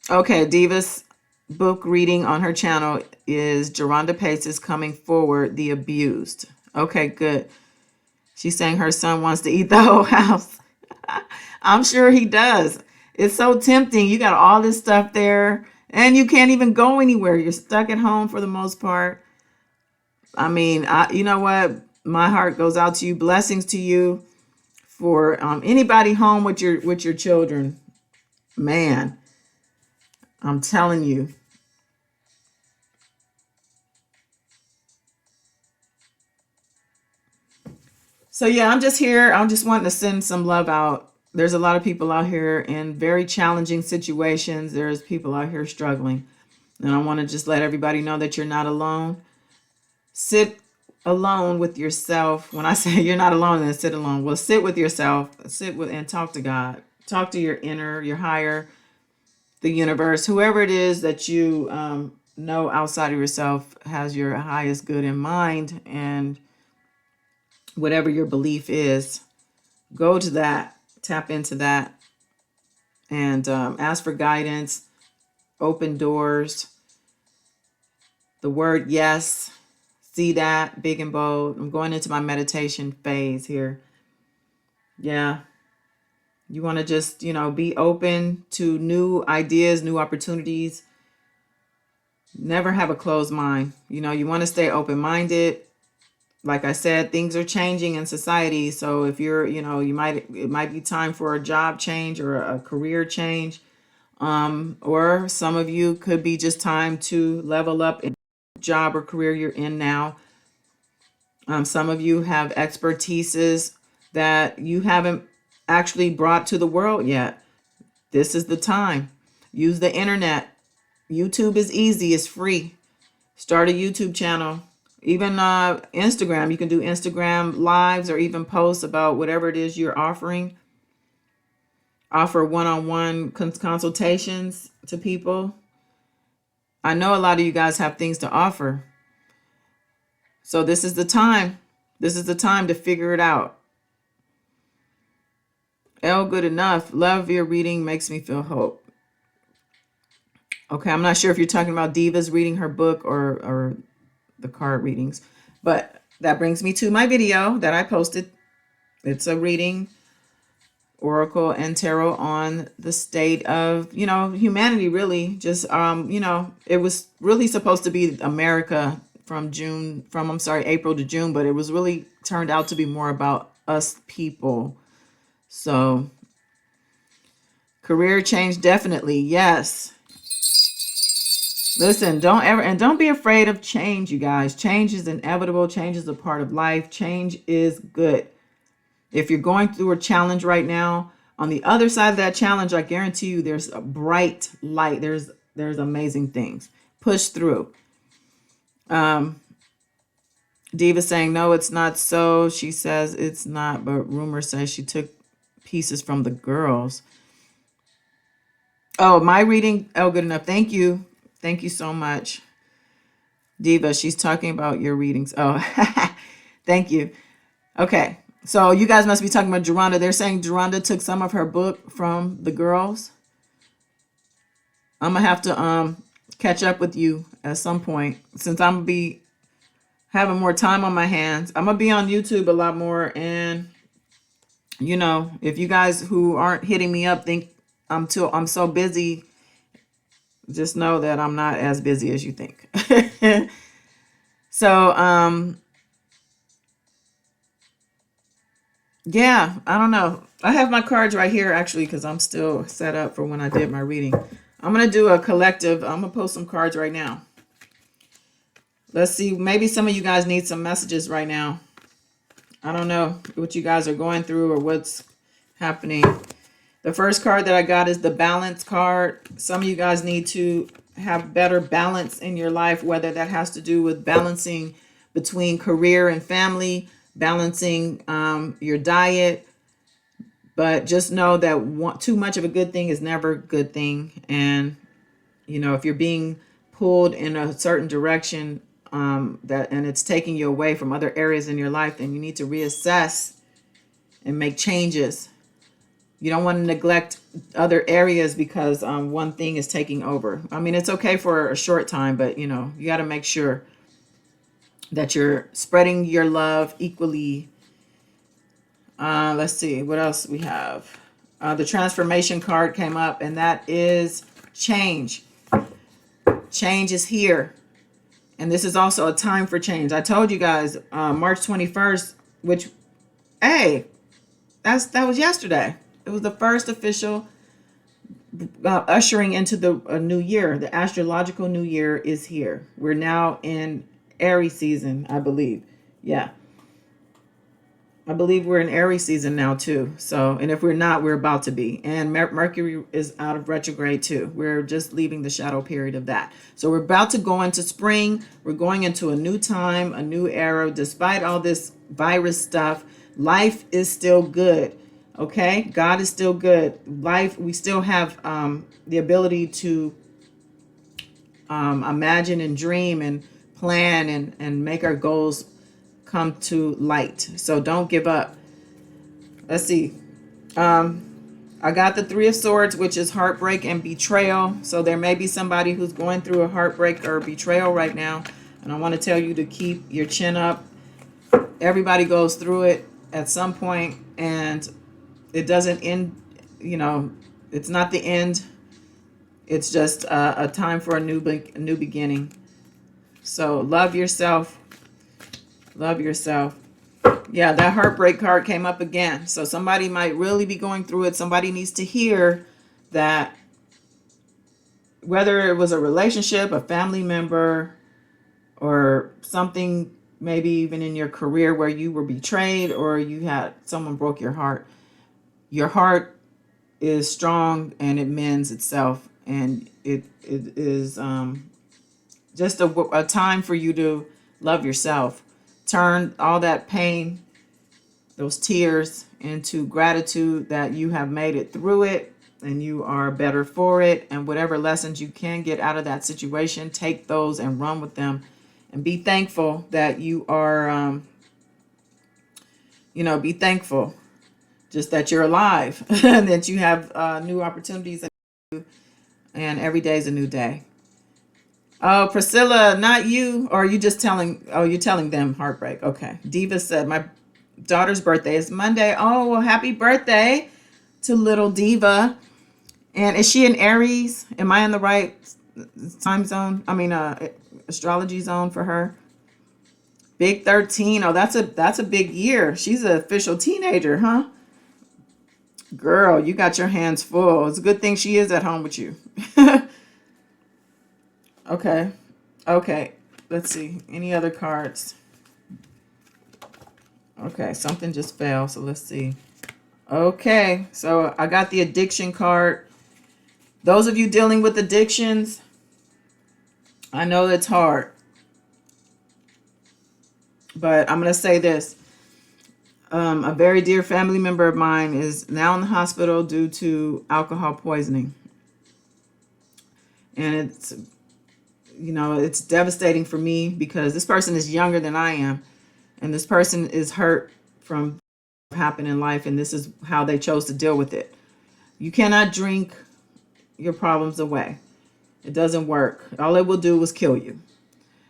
Okay, Diva's book reading on her channel is Geronda Pace's Coming Forward, The Abused. Okay, good. She's saying her son wants to eat the whole house. I'm sure he does. It's so tempting. You got all this stuff there and you can't even go anywhere. You're stuck at home for the most part. I mean, you know what? My heart goes out to you. Blessings to you for anybody home with your children. Man, I'm telling you. So yeah, I'm just here. I'm just wanting to send some love out. There's a lot of people out here in very challenging situations. There's people out here struggling. And I want to just let everybody know that you're not alone. Sit alone with yourself. When I say you're not alone, then sit alone. Well, sit with yourself. Sit with and talk to God. Talk to your inner, your higher, the universe, whoever it is that you know outside of yourself has your highest good in mind, and whatever your belief is, go to that, tap into that, and ask for guidance, open doors. The word yes, see that big and bold. I'm going into my meditation phase here. Yeah. You want to just, be open to new ideas, new opportunities. Never have a closed mind. You want to stay open-minded. Like I said, things are changing in society. So if you're, it might be time for a job change or a career change. Or some of you could be just time to level up in job or career you're in now. Some of you have expertises that you haven't actually brought to the world yet. This is the time. Use the internet. YouTube is easy. It's free. Start a YouTube channel. Even Instagram. You can do Instagram lives or even posts about whatever it is you're offering. Offer one-on-one consultations to people. I know a lot of you guys have things to offer. So this is the time. This is the time to figure it out. L, good enough. Love your reading. Makes me feel hope. Okay, I'm not sure if you're talking about Diva's reading her book or the card readings, but that brings me to my video that I posted. It's a reading, Oracle and Tarot, on the state of, humanity, really. Just, it was really supposed to be America from April to June, but it was really turned out to be more about us people. So, career change, definitely, yes. Listen, don't be afraid of change, you guys. Change is inevitable. Change is a part of life. Change is good. If you're going through a challenge right now, on the other side of that challenge, I guarantee you there's a bright light. There's amazing things. Push through. Diva saying, no, it's not so. She says it's not, but rumor says she took pieces from the girls. Oh, my reading. Oh, good enough. Thank you. Thank you so much. Diva, she's talking about your readings. Oh, thank you. Okay. So you guys must be talking about Geronda. They're saying Geronda took some of her book from the girls. I'm going to have to catch up with you at some point, since I'm going to be having more time on my hands. I'm going to be on YouTube a lot more. And, if you guys who aren't hitting me up think I'm so busy, just know that I'm not as busy as you think. So, yeah, I don't know. I have my cards right here, actually, because I'm still set up for when I did my reading. I'm going to do a collective. I'm going to post some cards right now. Let's see. Maybe some of you guys need some messages right now. I don't know what you guys are going through or what's happening. The first card that I got is the balance card. Some of you guys need to have better balance in your life, whether that has to do with balancing between career and family, balancing your diet. But just know that too much of a good thing is never a good thing. And, if you're being pulled in a certain direction, and it's taking you away from other areas in your life, then you need to reassess and make changes. You don't want to neglect other areas because one thing is taking over. I mean, it's okay for a short time, but you got to make sure that you're spreading your love equally. Let's see what else we have. The transformation card came up, and that is change. Change is here. And this is also a time for change. I told you guys March 21st, which, hey, that was yesterday. It was the first official ushering into a new year. The astrological new year is here. We're now in Aries season, I believe. Yeah. I believe we're in Aries season now too. So, and if we're not, we're about to be. And Mercury is out of retrograde too. We're just leaving the shadow period of that. So we're about to go into spring. We're going into a new time, a new era. Despite all this virus stuff, life is still good. Okay, God is still good. Life, we still have the ability to imagine and dream and plan and make our goals come to light. So don't give up. Let's see. I got the Three of Swords, which is heartbreak and betrayal. So there may be somebody who's going through a heartbreak or betrayal right now. And I want to tell you to keep your chin up. Everybody goes through it at some point, and it doesn't end, it's not the end. It's just a time for a new beginning. So love yourself. Love yourself. Yeah, that heartbreak card came up again. So somebody might really be going through it. Somebody needs to hear that, whether it was a relationship, a family member, or something, maybe even in your career where you were betrayed or you had someone broke your heart. Your heart is strong and it mends itself, and it is just a time for you to love yourself. Turn all that pain, those tears, into gratitude that you have made it through it and you are better for it. And whatever lessons you can get out of that situation, take those and run with them, and be thankful that you are, be thankful just that you're alive and that you have new opportunities, and every day is a new day. Oh, Priscilla, not you. Or are you just telling, you're telling them heartbreak. Okay. Diva said, my daughter's birthday is Monday. Oh, well, happy birthday to little Diva. And is she in Aries? Am I in the right time zone? I mean, astrology zone for her? Big 13. Oh, that's a big year. She's an official teenager, huh? Girl, you got your hands full. It's a good thing she is at home with you. Okay. Let's see. Any other cards? Okay, something just fell. So let's see. Okay, so I got the addiction card. Those of you dealing with addictions, I know it's hard. But I'm going to say this. A very dear family member of mine is now in the hospital due to alcohol poisoning. And it's devastating for me because this person is younger than I am. And this person is hurt from what happened in life. And this is how they chose to deal with it. You cannot drink your problems away. It doesn't work. All it will do is kill you.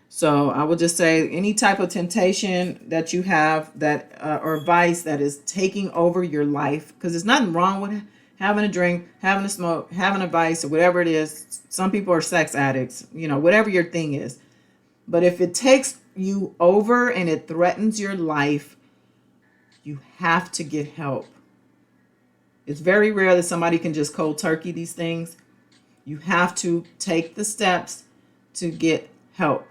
So I will just say, any type of temptation that you have that or vice that is taking over your life, because there's nothing wrong with having a drink, having a smoke, having a vice, or whatever it is. Some people are sex addicts, whatever your thing is. But if it takes you over and it threatens your life, you have to get help. It's very rare that somebody can just cold turkey these things. You have to take the steps to get help.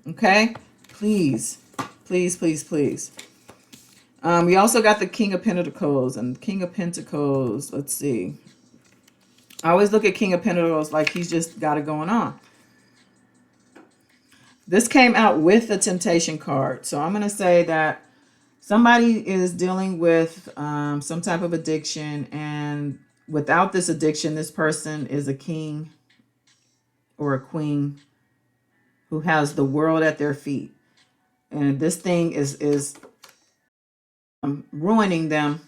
Okay? Please. Please, please, please. We also got the King of Pentacles. And King of Pentacles, let's see. I always look at King of Pentacles like he's just got it going on. This came out with the temptation card. So I'm going to say that somebody is dealing with some type of addiction, and without this addiction, this person is a king or a queen who has the world at their feet, and this thing is ruining them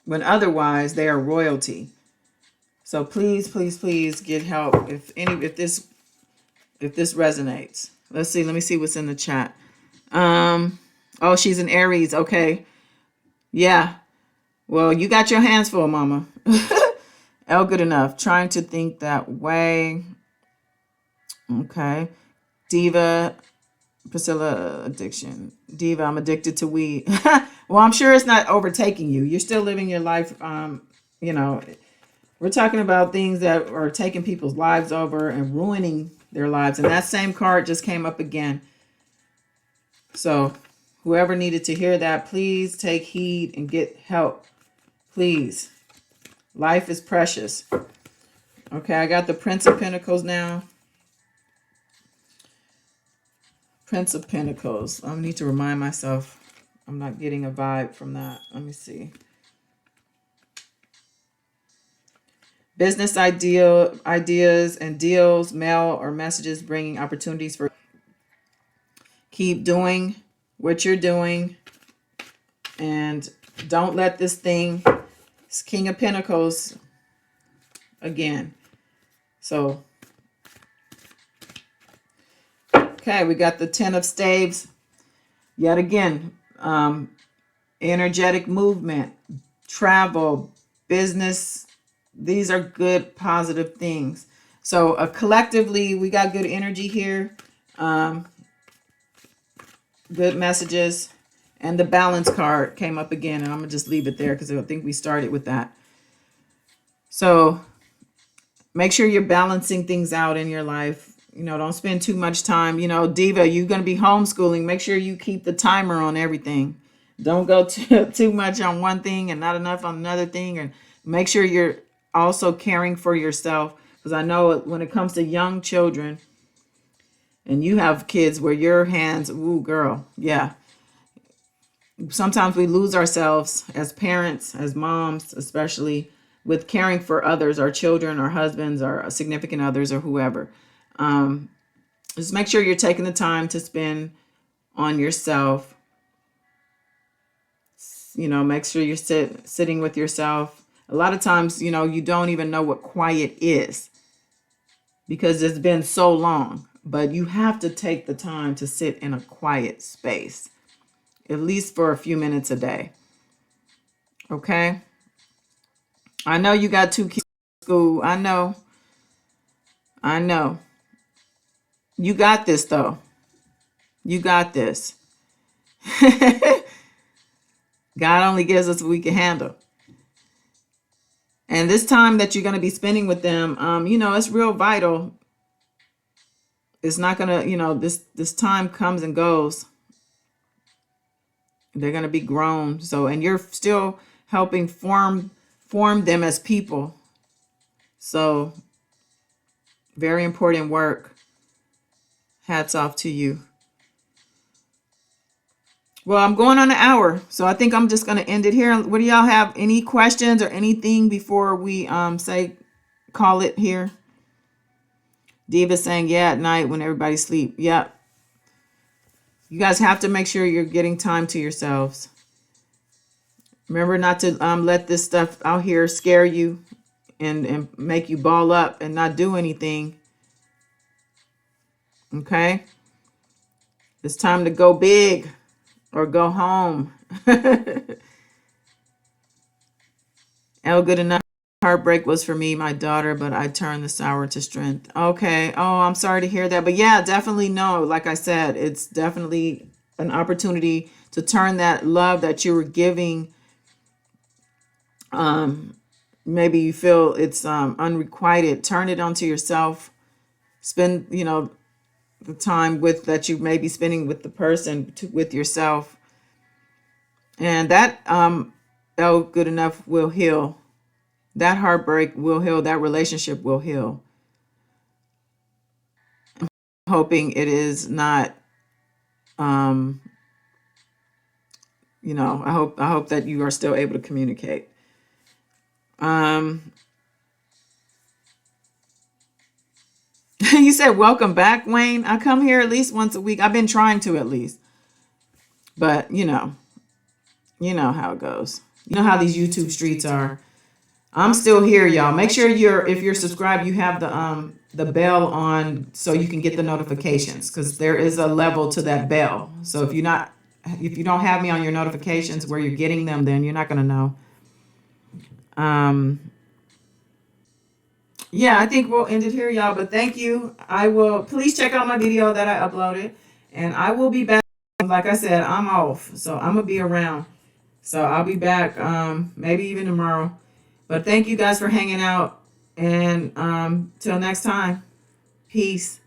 when otherwise they are royalty. So please, please, please get help if this resonates. Let's see. Let me see what's in the chat. Oh, she's an Aries. Okay. Yeah. Well, you got your hands full, mama. L, good enough. Trying to think that way. Okay. Diva, Priscilla, addiction. Diva, I'm addicted to weed. Well, I'm sure it's not overtaking you. You're still living your life. You know, we're talking about things that are taking people's lives over and ruining their lives. And that same card just came up again. So whoever needed to hear that, please take heed and get help. Please. Life is precious. Okay, I got the Prince of Pentacles now. Prince of Pentacles. I need to remind myself I'm not getting a vibe from that. Let me see. Business ideas and deals, mail or messages bringing opportunities for. Keep doing what you're doing, and don't let this thing. It's King of Pentacles again. So, okay, we got the 10 of Staves. Yet again, energetic movement, travel, business. These are good, positive things. So collectively, we got good energy here. Good messages. And the balance card came up again. And I'm going to just leave it there because I think we started with that. So make sure you're balancing things out in your life. You know, don't spend too much time. You know, Diva, you're going to be homeschooling. Make sure you keep the timer on everything. Don't go too much on one thing and not enough on another thing. And make sure you're also caring for yourself. Because I know when it comes to young children, and you have kids where your hands, ooh, girl, yeah. Sometimes we lose ourselves as parents, as moms, especially with caring for others, our children, our husbands, our significant others, or whoever. Just make sure you're taking the time to spend on yourself. You know, make sure you're sitting with yourself. A lot of times, you know, you don't even know what quiet is because it's been so long. But you have to take the time to sit in a quiet space, at least for a few minutes a day. Okay? I know you got 2 kids in school. I know. You got this, though. You got this. God only gives us what we can handle. And this time that you're going to be spending with them, you know, it's real vital. It's not going to, you know, this time comes and goes. They're going to be grown. So, and you're still helping form them as people. So, very important work. Hats off to you. Well, I'm going on an hour, so I think I'm just going to end it here. What do y'all have? Any questions or anything before we call it here? Diva saying, yeah, at night when everybody sleep. Yep. You guys have to make sure you're getting time to yourselves. Remember not to let this stuff out here scare you and make you ball up and not do anything. Okay? It's time to go big or go home. L, good enough. Heartbreak was for me, my daughter, but I turned the sour to strength. Okay. Oh, I'm sorry to hear that. But yeah, definitely no. Like I said, it's definitely an opportunity to turn that love that you were giving. Maybe you feel it's unrequited. Turn it onto yourself. Spend, you know, the time with that you may be spending with the person with yourself. And that L, good enough will heal. That heartbreak will heal. That relationship will heal. hoping it is not, um, I hope that you are still able to communicate. You said welcome back, Wayne. I come here at least once a week. I've been trying to at least, but you know how it goes. You know how these YouTube streets are. I'm still here, y'all. Make sure if you're subscribed, you have the bell on so you can get the notifications, because there is a level to that bell. So if you don't have me on your notifications where you're getting them, then you're not gonna know. Yeah, I think we'll end it here, y'all. But thank you. Please check out my video that I uploaded, and I will be back. Like I said, I'm off, so I'm gonna be around. So I'll be back, maybe even tomorrow. But thank you guys for hanging out, and till next time, peace.